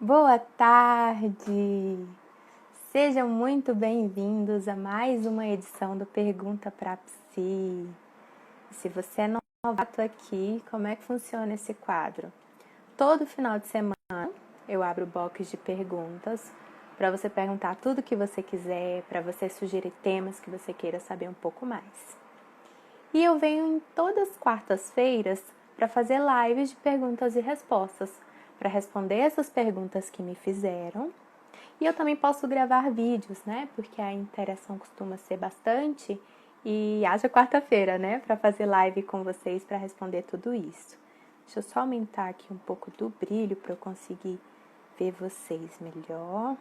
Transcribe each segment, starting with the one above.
Boa tarde! Sejam muito bem-vindos a mais uma edição do Pergunta pra Psi. Se você é novato aqui, como é que funciona esse quadro? Todo final de semana eu abro box de perguntas para você perguntar tudo o que você quiser, para você sugerir temas que você queira saber um pouco mais. E eu venho em todas as quartas-feiras para fazer lives de perguntas e respostas, para responder essas perguntas que me fizeram. E eu também posso gravar vídeos, né? Porque a interação costuma ser bastante. E haja quarta-feira, né? Para fazer live com vocês para responder tudo isso. Deixa eu só aumentar aqui um pouco do brilho para eu conseguir ver vocês melhor.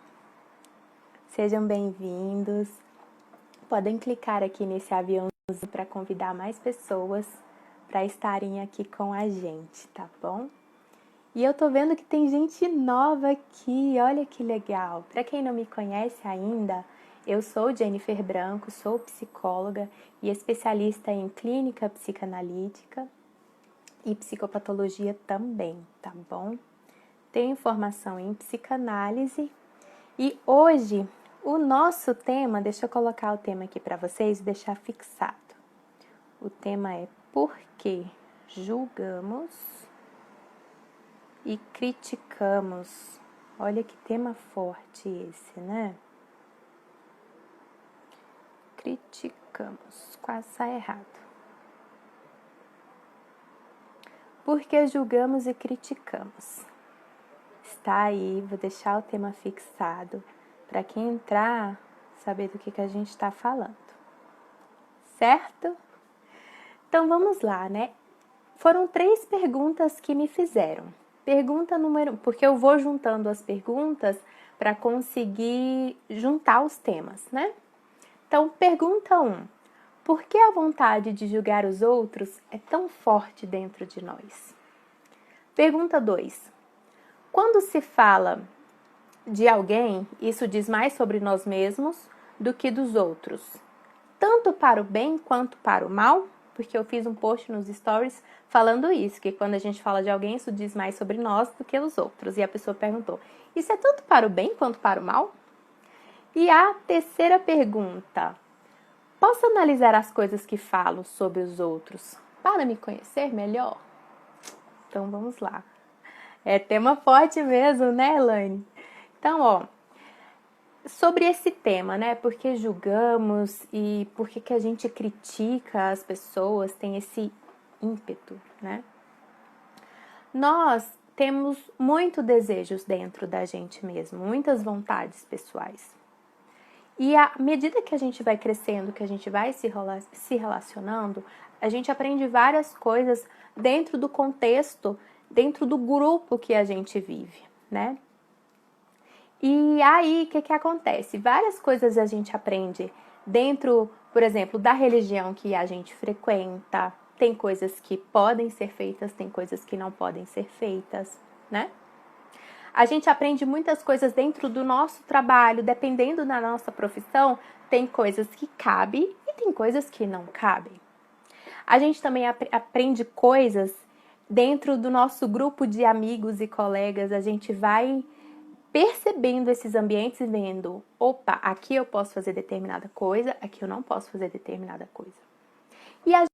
Sejam bem-vindos. Podem clicar aqui nesse aviãozinho para convidar mais pessoas para estarem aqui com a gente, tá bom? E eu tô vendo que tem gente nova aqui, olha que legal. Para quem não me conhece ainda, eu sou Jennifer Branco, sou psicóloga e especialista em clínica psicanalítica e psicopatologia também, tá bom? Tenho formação em psicanálise e hoje o nosso tema, deixa eu colocar o tema aqui para vocês e deixar fixado. O tema é por que julgamos e criticamos. Olha que tema forte esse, né? Criticamos. Quase sai errado. Por que julgamos e criticamos? Está aí, vou deixar o tema fixado para quem entrar saber do que a gente está falando. Certo? Então vamos lá, né? Foram 3 perguntas que me fizeram. Pergunta número... Porque eu vou juntando as perguntas para conseguir juntar os temas, né? Então, pergunta 1. Por que a vontade de julgar os outros é tão forte dentro de nós? Pergunta 2. Quando se fala de alguém, isso diz mais sobre nós mesmos do que dos outros, tanto para o bem quanto para o mal? Porque eu fiz um post nos stories falando isso, que quando a gente fala de alguém, isso diz mais sobre nós do que os outros. E a pessoa perguntou, isso é tanto para o bem quanto para o mal? E a terceira pergunta, posso analisar as coisas que falo sobre os outros para me conhecer melhor? Então vamos lá. É tema forte mesmo, né, Elaine? Então, ó, sobre esse tema, né? Por que julgamos e por que a gente critica as pessoas, tem esse ímpeto, né? Nós temos muitos desejos dentro da gente mesmo, muitas vontades pessoais. E à medida que a gente vai crescendo, que a gente vai se relacionando, a gente aprende várias coisas dentro do contexto, dentro do grupo que a gente vive, né? E aí, o que acontece? Várias coisas a gente aprende dentro, por exemplo, da religião que a gente frequenta. Tem coisas que podem ser feitas, tem coisas que não podem ser feitas, né? A gente aprende muitas coisas dentro do nosso trabalho, dependendo da nossa profissão, tem coisas que cabem e tem coisas que não cabem. A gente também aprende coisas dentro do nosso grupo de amigos e colegas, a gente vai percebendo esses ambientes e vendo, opa, aqui eu posso fazer determinada coisa, aqui eu não posso fazer determinada coisa. E a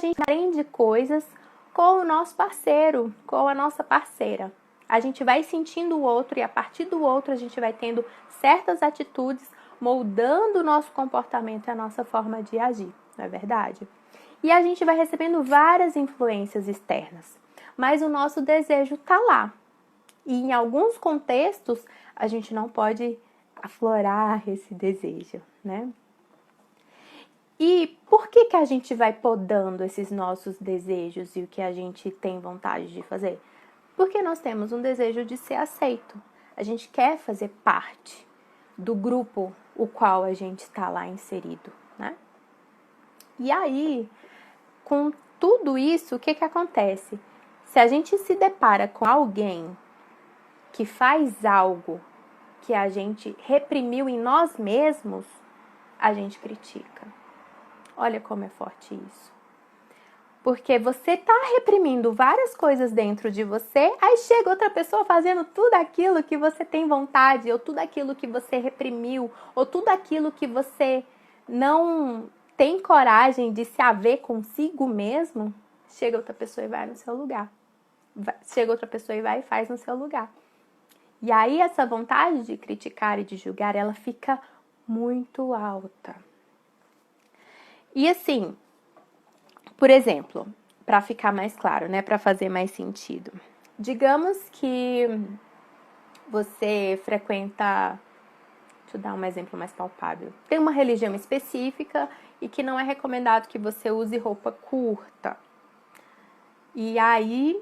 gente aprende coisas com o nosso parceiro, com a nossa parceira. A gente vai sentindo o outro e a partir do outro a gente vai tendo certas atitudes, moldando o nosso comportamento e a nossa forma de agir, não é verdade? E a gente vai recebendo várias influências externas, mas o nosso desejo está lá. E em alguns contextos, a gente não pode aflorar esse desejo, né? E por que a gente vai podando esses nossos desejos e o que a gente tem vontade de fazer? Porque nós temos um desejo de ser aceito. A gente quer fazer parte do grupo o qual a gente está lá inserido, né? E aí, com tudo isso, o que acontece? Se a gente se depara com alguém que faz algo que a gente reprimiu em nós mesmos, a gente critica. Olha como é forte isso. Porque você tá reprimindo várias coisas dentro de você, aí chega outra pessoa fazendo tudo aquilo que você tem vontade, ou tudo aquilo que você reprimiu, ou tudo aquilo que você não tem coragem de se haver consigo mesmo, chega outra pessoa e vai no seu lugar. Chega outra pessoa e vai e faz no seu lugar. E aí essa vontade de criticar e de julgar, ela fica muito alta. E assim, por exemplo, para ficar mais claro, né, para fazer mais sentido. Digamos que você frequenta, deixa eu dar um exemplo mais palpável. Tem uma religião específica e que não é recomendado que você use roupa curta. E aí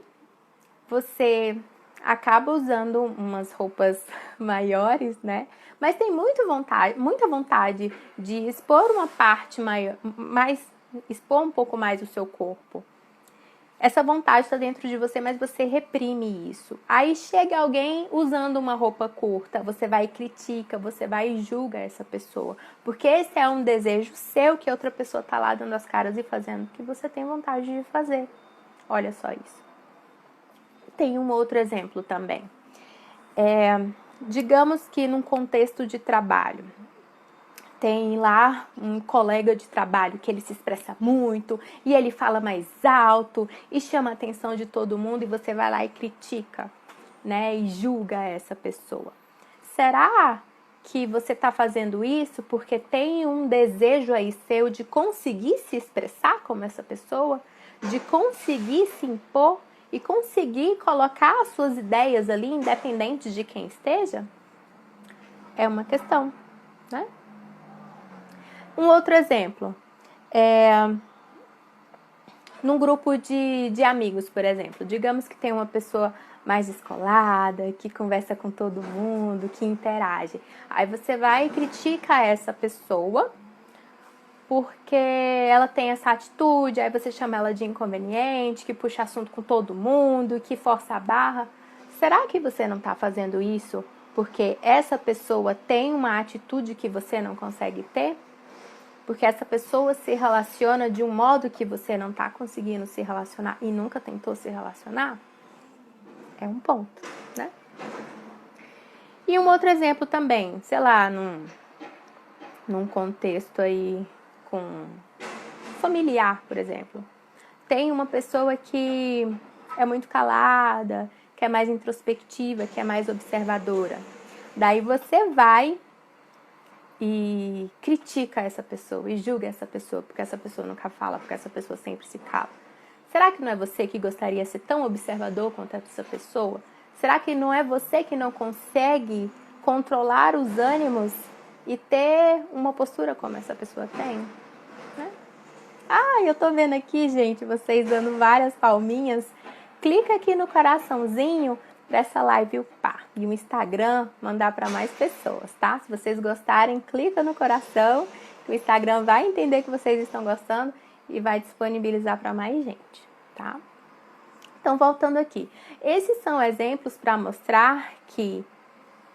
você acaba usando umas roupas maiores, né? Mas tem muita vontade de expor uma parte maior, expor um pouco mais o seu corpo. Essa vontade está dentro de você, mas você reprime isso. Aí chega alguém usando uma roupa curta, você vai e critica, você vai e julga essa pessoa. Porque esse é um desejo seu que outra pessoa está lá dando as caras e fazendo o que você tem vontade de fazer. Olha só isso. Tem um outro exemplo também. Digamos que num contexto de trabalho, tem lá um colega de trabalho que ele se expressa muito e ele fala mais alto e chama a atenção de todo mundo e você vai lá e critica, né? E julga essa pessoa. Será que você está fazendo isso porque tem um desejo aí seu de conseguir se expressar como essa pessoa? De conseguir se impor e conseguir colocar as suas ideias ali, independente de quem esteja? É uma questão, né? Um outro exemplo, num grupo de amigos, por exemplo. Digamos que tem uma pessoa mais descolada, que conversa com todo mundo, que interage. Aí você vai e critica essa pessoa porque ela tem essa atitude, aí você chama ela de inconveniente, que puxa assunto com todo mundo, que força a barra. Será que você não está fazendo isso porque essa pessoa tem uma atitude que você não consegue ter? Porque essa pessoa se relaciona de um modo que você não está conseguindo se relacionar e nunca tentou se relacionar? É um ponto, né? E um outro exemplo também, sei lá, num contexto aí com familiar, por exemplo. Tem uma pessoa que é muito calada, que é mais introspectiva, que é mais observadora. Daí você vai e critica essa pessoa e julga essa pessoa porque essa pessoa nunca fala, porque essa pessoa sempre se cala. Será que não é você que gostaria de ser tão observador quanto essa pessoa? Será que não é você que não consegue controlar os ânimos e ter uma postura como essa pessoa tem? Né? Eu tô vendo aqui, gente, vocês dando várias palminhas. Clica aqui no coraçãozinho dessa live upar e o Instagram mandar para mais pessoas, tá? Se vocês gostarem, clica no coração, que o Instagram vai entender que vocês estão gostando e vai disponibilizar para mais gente, tá? Então, voltando aqui. Esses são exemplos para mostrar que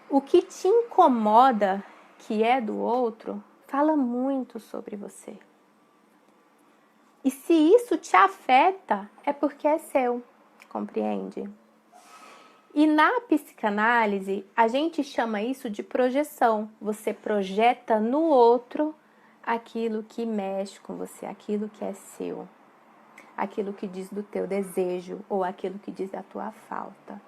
o que te incomoda, que é do outro, fala muito sobre você. E se isso te afeta, é porque é seu, compreende? E na psicanálise, a gente chama isso de projeção. Você projeta no outro aquilo que mexe com você, aquilo que é seu, aquilo que diz do teu desejo ou aquilo que diz da tua falta.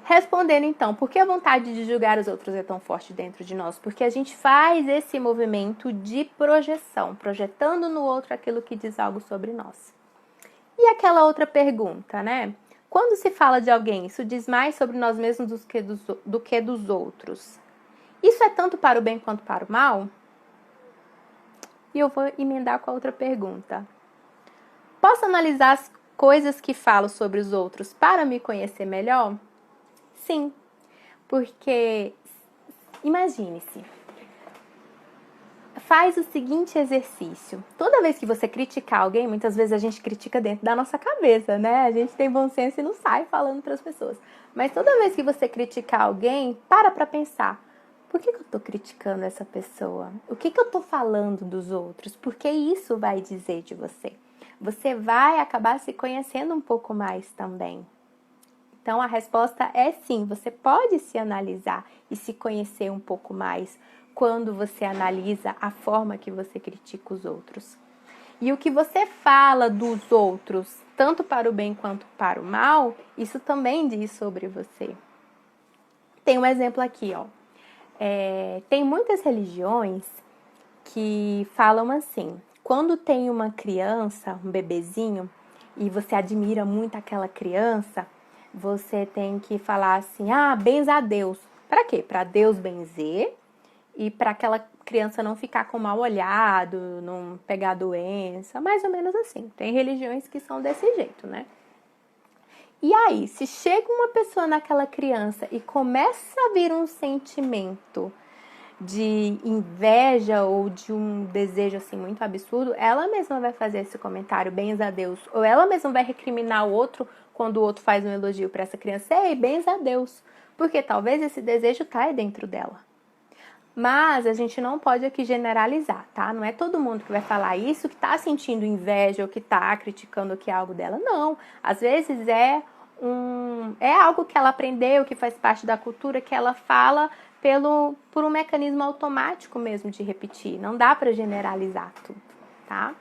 Respondendo então, por que a vontade de julgar os outros é tão forte dentro de nós? Porque a gente faz esse movimento de projeção, projetando no outro aquilo que diz algo sobre nós. E aquela outra pergunta, né? Quando se fala de alguém, isso diz mais sobre nós mesmos do que dos outros. Isso é tanto para o bem quanto para o mal? E eu vou emendar com a outra pergunta. Posso analisar as coisas que falo sobre os outros para me conhecer melhor? Sim, porque imagine-se, faz o seguinte exercício. Toda vez que você criticar alguém, muitas vezes a gente critica dentro da nossa cabeça, né? A gente tem bom senso e não sai falando para as pessoas. Mas toda vez que você criticar alguém, para pensar. Por que eu tô criticando essa pessoa? O que eu tô falando dos outros? Porque isso vai dizer de você. você vai acabar se conhecendo um pouco mais também. Então, a resposta é sim, você pode se analisar e se conhecer um pouco mais quando você analisa a forma que você critica os outros. E o que você fala dos outros, tanto para o bem quanto para o mal, isso também diz sobre você. Tem um exemplo aqui, ó. Tem muitas religiões que falam assim, quando tem uma criança, um bebezinho, e você admira muito aquela criança, você tem que falar assim, benza a Deus. Para quê? Para Deus benzer e para aquela criança não ficar com mal olhado, não pegar doença, mais ou menos assim. Tem religiões que são desse jeito, né? E aí, se chega uma pessoa naquela criança e começa a vir um sentimento de inveja ou de um desejo assim muito absurdo, ela mesma vai fazer esse comentário, benza a Deus, ou ela mesma vai recriminar o outro quando o outro faz um elogio para essa criança, ei, benza a Deus, porque talvez esse desejo caia dentro dela. Mas a gente não pode aqui generalizar, tá? Não é todo mundo que vai falar isso que tá sentindo inveja ou que tá criticando que é algo dela, não. Às vezes é algo que ela aprendeu, que faz parte da cultura, que ela fala por um mecanismo automático mesmo de repetir. Não dá para generalizar tudo, tá?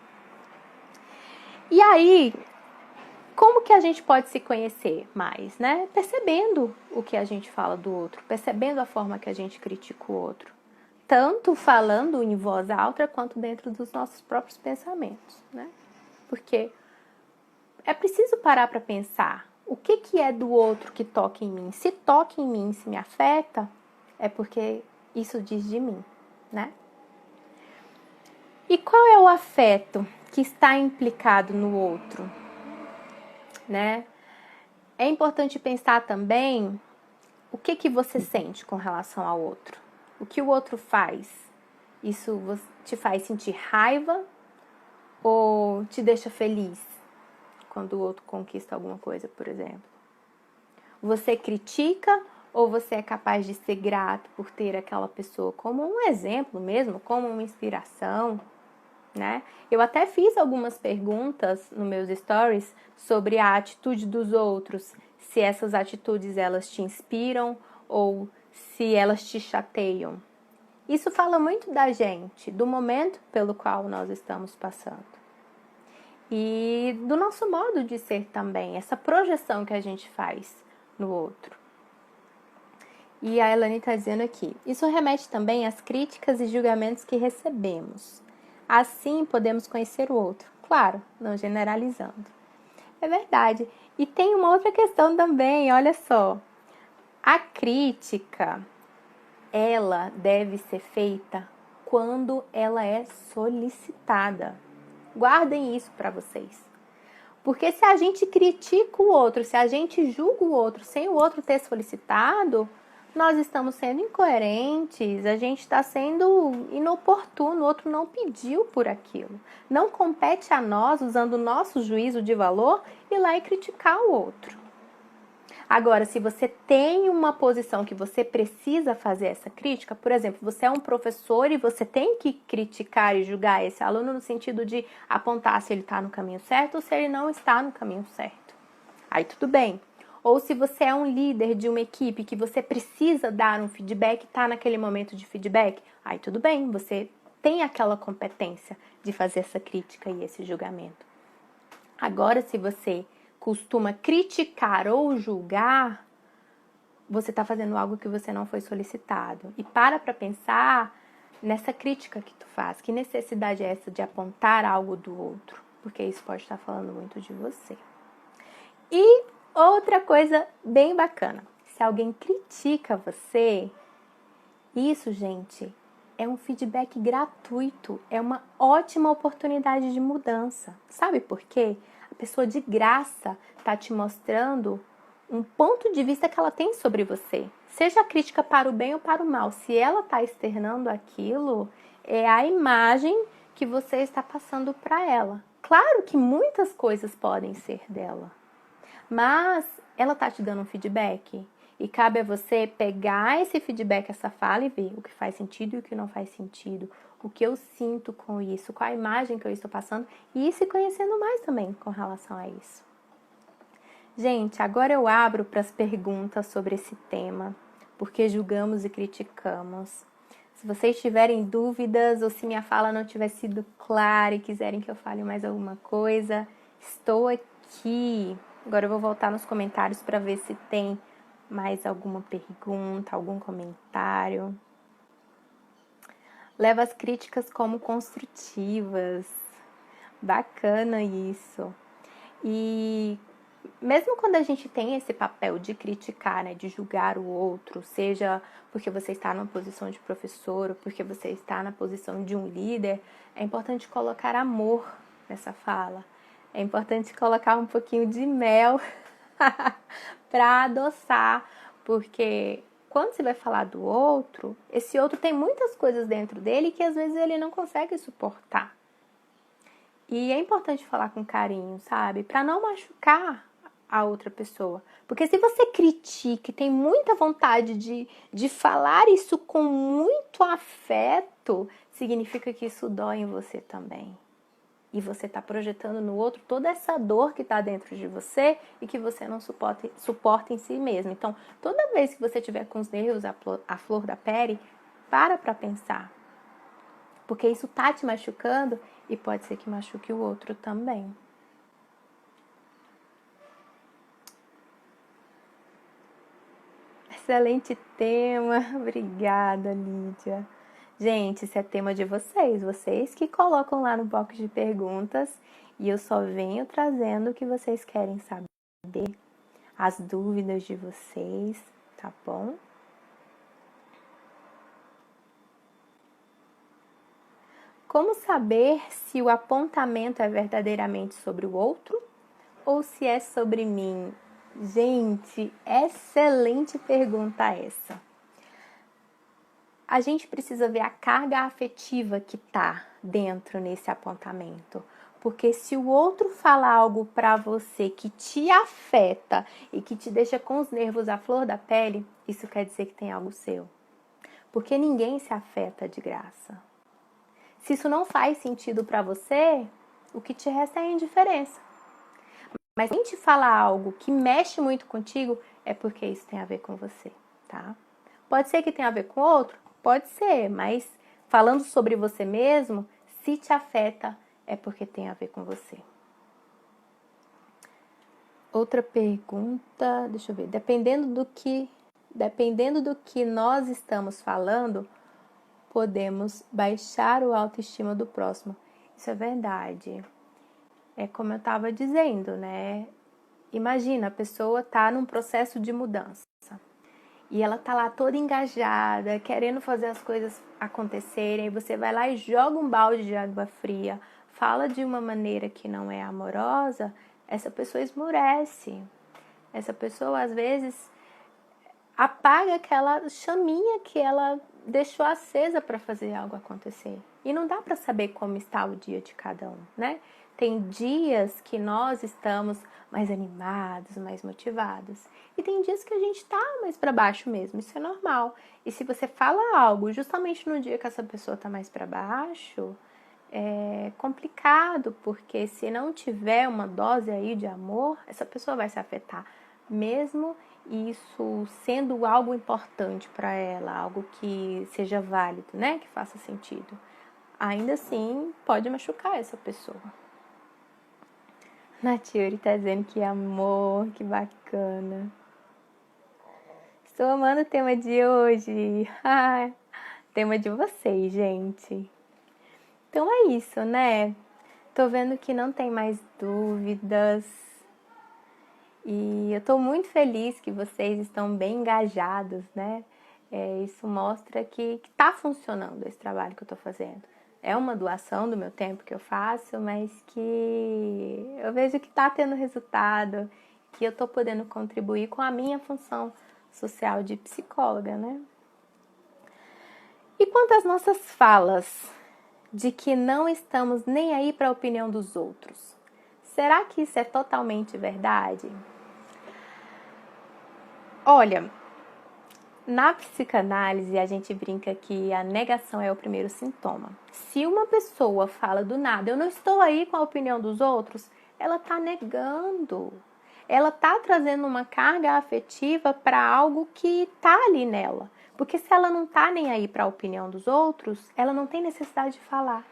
E aí, como que a gente pode se conhecer mais, né? Percebendo o que a gente fala do outro, percebendo a forma que a gente critica o outro. Tanto falando em voz alta, quanto dentro dos nossos próprios pensamentos, né? Porque é preciso parar para pensar o que é do outro que toca em mim. Se toca em mim, se me afeta, é porque isso diz de mim, né? E qual é o afeto que está implicado no outro, né? É importante pensar também o que você sente com relação ao outro. O que o outro faz? Isso te faz sentir raiva ou te deixa feliz quando o outro conquista alguma coisa, por exemplo? Você critica ou você é capaz de ser grato por ter aquela pessoa como um exemplo mesmo, como uma inspiração, né? Eu até fiz algumas perguntas nos meus stories sobre a atitude dos outros, se essas atitudes elas te inspiram ou se elas te chateiam. Isso fala muito da gente, do momento pelo qual nós estamos passando. E do nosso modo de ser também, essa projeção que a gente faz no outro. E a Elane está dizendo aqui, isso remete também às críticas e julgamentos que recebemos. Assim podemos conhecer o outro, claro, não generalizando. É verdade. E tem uma outra questão também, olha só. A crítica, ela deve ser feita quando ela é solicitada. Guardem isso para vocês. Porque se a gente critica o outro, se a gente julga o outro sem o outro ter solicitado, nós estamos sendo incoerentes, a gente está sendo inoportuno, o outro não pediu por aquilo. Não compete a nós, usando o nosso juízo de valor, ir lá e criticar o outro. Agora, se você tem uma posição que você precisa fazer essa crítica, por exemplo, você é um professor e você tem que criticar e julgar esse aluno no sentido de apontar se ele está no caminho certo ou se ele não está no caminho certo. Aí tudo bem. Ou se você é um líder de uma equipe que você precisa dar um feedback, está naquele momento de feedback, aí tudo bem, você tem aquela competência de fazer essa crítica e esse julgamento. Agora, se você costuma criticar ou julgar, você está fazendo algo que você não foi solicitado. E para pensar nessa crítica que tu faz. Que necessidade é essa de apontar algo do outro? Porque isso pode estar falando muito de você. E outra coisa bem bacana. Se alguém critica você, isso, gente, é um feedback gratuito. É uma ótima oportunidade de mudança. Sabe por quê? A pessoa de graça está te mostrando um ponto de vista que ela tem sobre você. Seja a crítica para o bem ou para o mal. Se ela está externando aquilo, é a imagem que você está passando para ela. Claro que muitas coisas podem ser dela, mas ela está te dando um feedback. E cabe a você pegar esse feedback, essa fala e ver o que faz sentido e o que não faz sentido. o que eu sinto com isso, qual a imagem que eu estou passando e ir se conhecendo mais também com relação a isso. Gente, agora eu abro para as perguntas sobre esse tema, porque julgamos e criticamos. Se vocês tiverem dúvidas ou se minha fala não tiver sido clara e quiserem que eu fale mais alguma coisa, estou aqui. Agora eu vou voltar nos comentários para ver se tem mais alguma pergunta, algum comentário. Leva as críticas como construtivas. Bacana isso. E mesmo quando a gente tem esse papel de criticar, né, de julgar o outro, seja porque você está numa posição de professor ou porque você está na posição de um líder, é importante colocar amor nessa fala. É importante colocar um pouquinho de mel para adoçar, porque quando você vai falar do outro, esse outro tem muitas coisas dentro dele que às vezes ele não consegue suportar. E é importante falar com carinho, sabe? Para não machucar a outra pessoa. Porque se você critica e tem muita vontade de falar isso com muito afeto, significa que isso dói em você também. E você está projetando no outro toda essa dor que está dentro de você e que você não suporta em si mesmo. Então, toda vez que você estiver com os nervos à flor da pele, para pensar. Porque isso tá te machucando e pode ser que machuque o outro também. Excelente tema. Obrigada, Lídia. Gente, esse é tema de vocês que colocam lá no box de perguntas e eu só venho trazendo o que vocês querem saber, as dúvidas de vocês, tá bom? Como saber se o apontamento é verdadeiramente sobre o outro ou se é sobre mim? Gente, excelente pergunta essa. A gente precisa ver a carga afetiva que tá dentro nesse apontamento. Porque se o outro fala algo para você que te afeta e que te deixa com os nervos à flor da pele, isso quer dizer que tem algo seu. Porque ninguém se afeta de graça. Se isso não faz sentido para você, o que te resta é indiferença. Mas se a gente falar algo que mexe muito contigo, é porque isso tem a ver com você, tá? Pode ser que tenha a ver com outro? Pode ser, mas falando sobre você mesmo, se te afeta, é porque tem a ver com você. Outra pergunta, deixa eu ver. Dependendo do que nós estamos falando, podemos baixar o autoestima do próximo. Isso é verdade. É como eu estava dizendo, né? Imagina, a pessoa tá num processo de mudança. E ela tá lá toda engajada, querendo fazer as coisas acontecerem. E você vai lá e joga um balde de água fria, fala de uma maneira que não é amorosa, essa pessoa esmurece. Essa pessoa, às vezes, apaga aquela chaminha que ela deixou acesa para fazer algo acontecer. E não dá para saber como está o dia de cada um, né? Tem dias que nós estamos mais animados, mais motivados. E tem dias que a gente tá mais para baixo mesmo, isso é normal. E se você fala algo justamente no dia que essa pessoa tá mais para baixo, é complicado, porque se não tiver uma dose aí de amor, essa pessoa vai se afetar. Mesmo isso sendo algo importante para ela, algo que seja válido, né? Que faça sentido. Ainda assim, pode machucar essa pessoa. Natiuri tá dizendo que amor, que bacana. Estou amando o tema de hoje. Tema de vocês, gente. Então é isso, né? Tô vendo que não tem mais dúvidas. E eu tô muito feliz que vocês estão bem engajados, né? Isso mostra que tá funcionando esse trabalho que eu tô fazendo. É uma doação do meu tempo que eu faço, mas que eu vejo que tá tendo resultado, que eu tô podendo contribuir com a minha função social de psicóloga, né? E quanto às nossas falas de que não estamos nem aí para a opinião dos outros, será que isso é totalmente verdade? Olha, Na psicanálise, a gente brinca que a negação é o primeiro sintoma. Se uma pessoa fala do nada, eu não estou aí com a opinião dos outros, ela está negando. Ela está trazendo uma carga afetiva para algo que está ali nela. Porque se ela não está nem aí para a opinião dos outros, ela não tem necessidade de falar.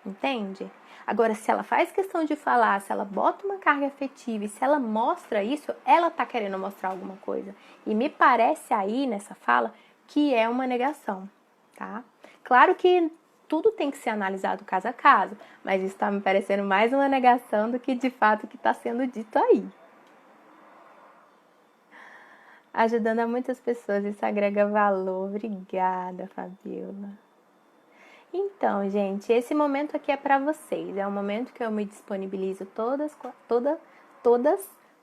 Entende? Agora, se ela faz questão de falar, se ela bota uma carga afetiva e se ela mostra isso, ela tá querendo mostrar alguma coisa. E me parece aí, nessa fala, que é uma negação, tá? Claro que tudo tem que ser analisado caso a caso, mas isso tá me parecendo mais uma negação do que de fato o que está sendo dito aí. Ajudando a muitas pessoas, isso agrega valor. Obrigada, Fabiola. Então, gente, esse momento aqui é para vocês. É um momento que eu me disponibilizo todas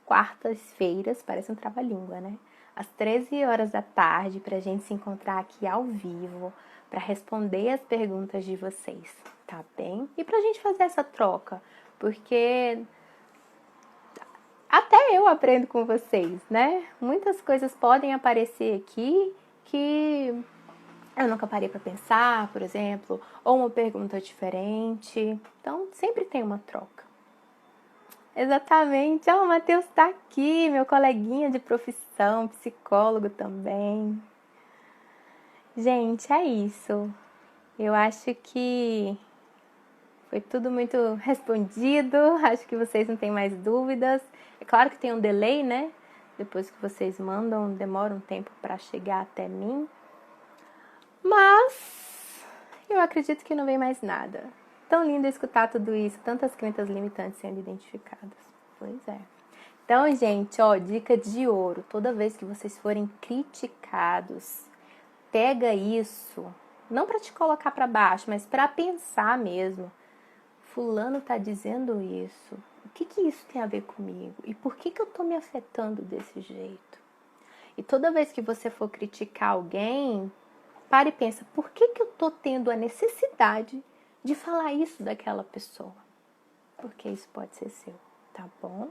quartas-feiras, parece um trava-língua, né? Às 13 horas da tarde, para a gente se encontrar aqui ao vivo, para responder as perguntas de vocês, tá bem? E para a gente fazer essa troca, porque até eu aprendo com vocês, né? Muitas coisas podem aparecer aqui que eu nunca parei para pensar, por exemplo, ou uma pergunta diferente. Então, sempre tem uma troca. Exatamente. O Matheus está aqui, meu coleguinha de profissão, psicólogo também. Gente, é isso. Eu acho que foi tudo muito respondido. Acho que vocês não têm mais dúvidas. É claro que tem um delay, né? Depois que vocês mandam, demora um tempo para chegar até mim. Mas eu acredito que não vem mais nada. Tão lindo escutar tudo isso, tantas crenças limitantes sendo identificadas. Pois é. Então, gente, ó, dica de ouro. Toda vez que vocês forem criticados, pega isso, não para te colocar para baixo, mas para pensar mesmo. Fulano tá dizendo isso. O que isso tem a ver comigo? E por que eu tô me afetando desse jeito? E toda vez que você for criticar alguém, para e pensa, por que eu tô tendo a necessidade de falar isso daquela pessoa? Porque isso pode ser seu, tá bom?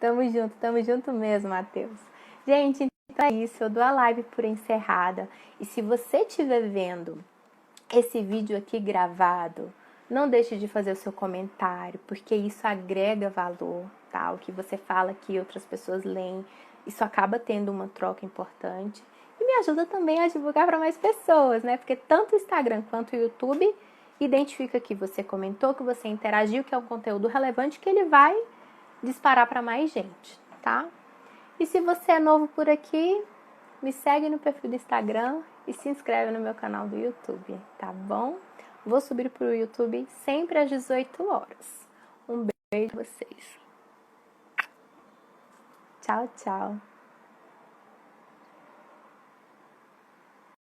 Tamo junto mesmo, Matheus. Gente, então é isso, eu dou a live por encerrada. E se você estiver vendo esse vídeo aqui gravado, não deixe de fazer o seu comentário, porque isso agrega valor, tá? O que você fala aqui, outras pessoas leem, isso acaba tendo uma troca importante. E me ajuda também a divulgar para mais pessoas, né? Porque tanto o Instagram quanto o YouTube identifica que você comentou, que você interagiu, que é um conteúdo relevante, que ele vai disparar para mais gente, tá? E se você é novo por aqui, me segue no perfil do Instagram e se inscreve no meu canal do YouTube, tá bom? Vou subir para o YouTube sempre às 18 horas. Um beijo pra vocês. Tchau, tchau.